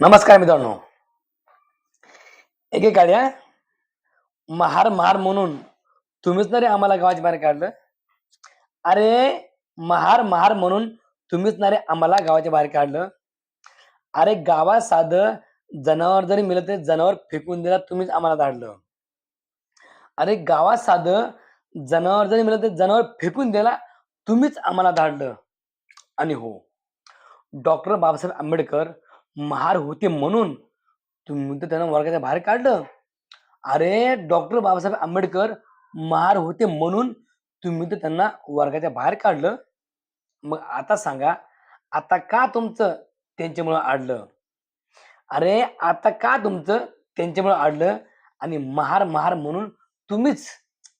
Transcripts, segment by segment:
नमस्कार मित्रांनो. एकेकाळी महार महार म्हणून तुम्हीच ना रे आम्हाला गावाच्या बाहेर काढलं. अरे महार महार म्हणून तुम्हीच ना रे आम्हाला गावाच्या बाहेर काढलं. अरे गावात साधं जनावर जरी मेलं तरी जनावर फेकून दिला तुम्हीच आम्हाला धाडलं. अरे गावात साधं जनावर जरी मेलं तरी जनावर फेकून द्यायला तुम्हीच आम्हाला धाडलं. आणि हो, डॉक्टर बाबासाहेब आंबेडकर महार होते म्हणून तुम्ही तर त्यांना वर्गाच्या बाहेर काढलं. अरे डॉक्टर बाबासाहेब आंबेडकर महार होते म्हणून तुम्ही तर त्यांना वर्गाच्या बाहेर काढलं. मग आता सांगा, आता का तुमचं त्यांच्यामुळं अडलं? अरे आता का तुमचं त्यांच्यामुळं अडलं आणि महार महार म्हणून तुम्हीच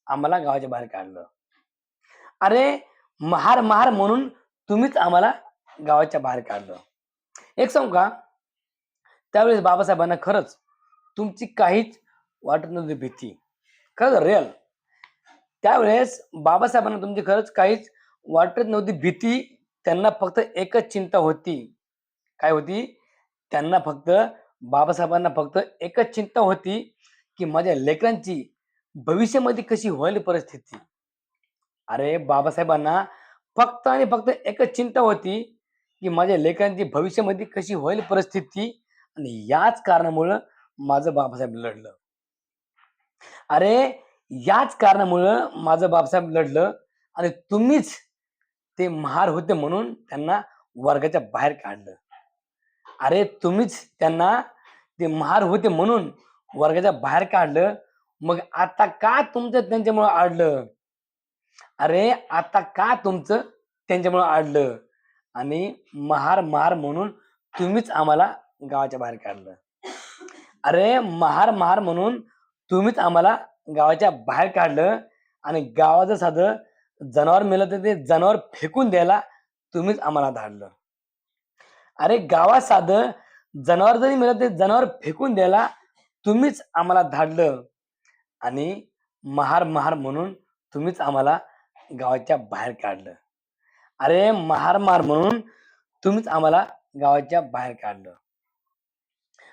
आम्हाला गावाच्या बाहेर काढलं? अरे महार महार म्हणून तुम्हीच आम्हाला गावाच्या बाहेर काढलं. एक सांगू का? त्यावेळेस बाबासाहेबांना खरंच तुमची काहीच वाटत नव्हती भीती. खरंच रिअल. त्यावेळेस बाबासाहेबांना तुमची खरंच काहीच वाटत नव्हती भीती. त्यांना फक्त एकच चिंता होती. काय होती? त्यांना फक्त बाबासाहेबांना फक्त एकच चिंता होती, की माझ्या लेकरांची भविष्यामध्ये कशी होईल परिस्थिती. अरे बाबासाहेबांना फक्त आणि फक्त एकच चिंता होती, की माझ्या लेकरांची भविष्यामध्ये कशी होईल परिस्थिती आणि याच कारणामुळं माझं बाबासाहेब लढलं. अरे याच कारणामुळं माझं बाबासाहेब लढलं आणि तुम्हीच ते महार होते म्हणून त्यांना वर्गाच्या बाहेर काढलं. अरे तुम्हीच त्यांना ते महार होते म्हणून वर्गाच्या बाहेर काढलं. मग आता का तुमचं त्यांच्यामुळं अडलं? अरे आता का तुमचं त्यांच्यामुळं अडलं? आणि महार महार म्हणून तुम्हीच आम्हाला गावाच्या बाहेर काढलं. अरे महार महार म्हणून तुम्हीच आम्हाला गावाच्या बाहेर काढलं आणि गावाचं साधं जनावर मेलं तर ते जनावर फेकून द्यायला तुम्हीच आम्हाला धाडलं. अरे गावात साधं जनावर जरी मेलं ते जनावर फेकून द्यायला तुम्हीच आम्हाला धाडलं आणि महार महार म्हणून तुम्हीच आम्हाला गावाच्या बाहेर काढलं. अरे महार महार म्हणून तुम्हीच आम्हाला गावाच्या बाहेर काढलं.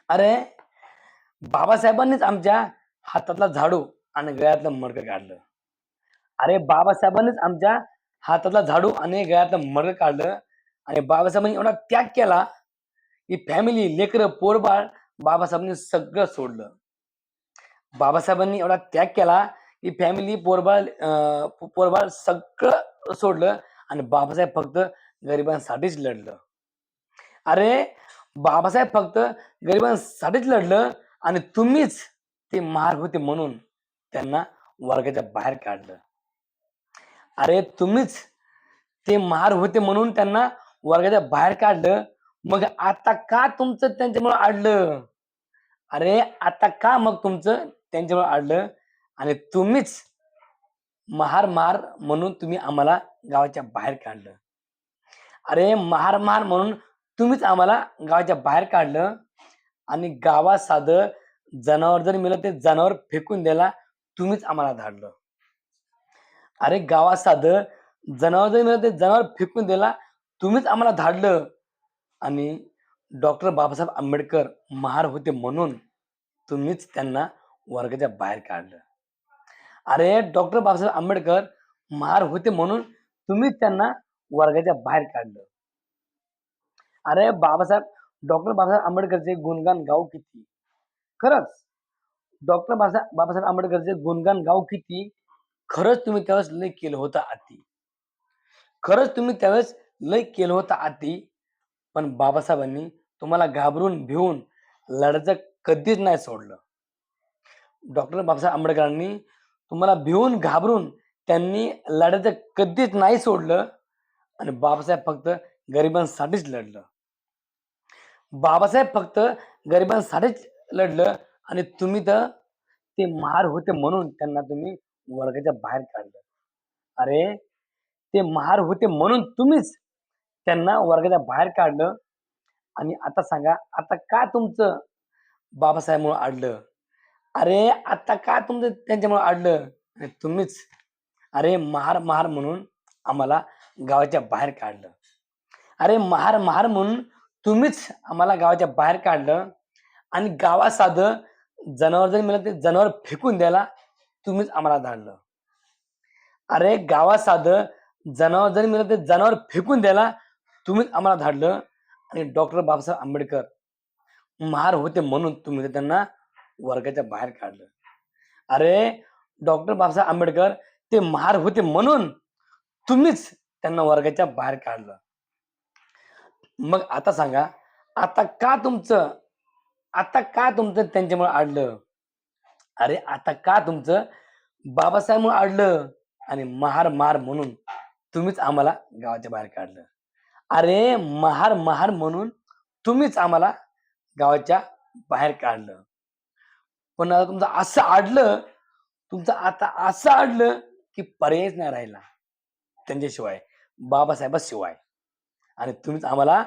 अरे बाबासाहेबांनीच आमच्या हातातला झाडू आणि गळ्यातलं मडकं काढलं. अरे बाबासाहेबांनीच आमच्या हातातला झाडू आणि गळ्यातलं मडकं काढलं आणि बाबासाहेबांनी एवढा त्याग केला, की फॅमिली, लेकरं, पोरबाळ बाबासाहेबांनी सगळं सोडलं. बाबासाहेबांनी एवढा त्याग केला, की फॅमिली, पोरबाळ सगळं सोडलं आणि बाबासाहेब फक्त गरिबांसाठीच लढलं. अरे बाबासाहेब फक्त गरिबांसाठीच लढलं आणि तुम्हीच ते महार होते म्हणून त्यांना वर्गाच्या बाहेर काढलं. अरे तुम्हीच ते महार होते म्हणून त्यांना वर्गाच्या बाहेर काढलं. मग आता का तुमचं त्यांच्यामुळं अडलं? अरे आता का मग तुमचं त्यांच्यामुळं अडलं आणि तुम्हीच महार महार म्हणून तुम्ही आम्हाला गावाच्या बाहेर काढलं. अरे महार महार म्हणून तुम्हीच आम्हाला गावाच्या बाहेर काढलं आणि गावात साधं जनावर जरी मेलं ते जनावर फेकून द्यायला तुम्हीच आम्हाला धाडलं. अरे गावात साधं जनावर जरी मेलं ते जनावर फेकून द्यायला तुम्हीच आम्हाला धाडलं आणि डॉक्टर बाबासाहेब आंबेडकर महार होते म्हणून तुम्हीच त्यांना वर्गाच्या बाहेर काढलं. अरे डॉक्टर बाबासाहेब आंबेडकर महार होते म्हणून तुम्हीच त्यांना वर्गाच्या बाहेर काढलं. अरे डॉक्टर बाबासाहेब आंबेडकरचे गुणगान गाऊ किती? खरंच डॉक्टर बाबासाहेब आंबेडकरचे गुणगान गाऊ किती? खरंच तुम्ही त्यावेळेस लय केलं होतं अति. खरंच तुम्ही त्यावेळेस लय केलं होतं अति. पण बाबासाहेबांनी तुम्हाला घाबरून, भिवून लढायचं कधीच नाही सोडलं. डॉक्टर बाबासाहेब आंबेडकरांनी तुम्हाला भिवून, घाबरून त्यांनी लढायचं कधीच नाही सोडलं आणि बाबासाहेब फक्त गरिबांसाठीच लढलं. बाबासाहेब फक्त गरिबांसाठीच लढलं आणि तुम्ही तर ते महार होते म्हणून त्यांना तुम्ही वर्गाच्या बाहेर काढलं. अरे ते महार होते म्हणून तुम्हीच त्यांना वर्गाच्या बाहेर काढलं आणि आता सांगा, आता का तुमचं बाबासाहेबमुळं अडलं? अरे आता का तुमचं त्यांच्यामुळं अडलं? आणि तुम्हीच अरे महार महार म्हणून आम्हाला गावाच्या बाहेर काढलं. अरे महार महार म्हणून तुम्हीच आम्हाला गावाच्या बाहेर काढलं आणि गावात साधं जनावर जरी मिळालं ते जनावर फेकून द्यायला तुम्हीच आम्हाला धाडलं. अरे गावात साधं जनावर जरी मिळालं ते जनावर फेकून द्यायला तुम्हीच आम्हाला धाडलं आणि डॉक्टर बाबासाहेब आंबेडकर महार होते म्हणून तुम्ही त्यांना वर्गाच्या बाहेर काढलं. अरे डॉक्टर बाबासाहेब आंबेडकर ते महार होते म्हणून तुम्हीच त्यांना वर्गाच्या बाहेर काढलं. मग आता सांगा, आता का तुमचं आता का तुमचं त्यांच्यामुळे अडलं? अरे आता का तुमचं बाबासाहेबमुळे अडलं आणि महार म्हणून तुम्हीच आम्हाला गावाच्या बाहेर काढलं. अरे महार म्हणून तुम्हीच आम्हाला गावाच्या बाहेर काढलं. पण आता तुमचं आता असं अडलं, की पर्यायच नाही राहिला त्यांच्याशिवाय, बाबासाहेबाशिवाय आणि तुम्हीच आम्हाला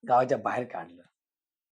गावाच्या बाहेर काढलं.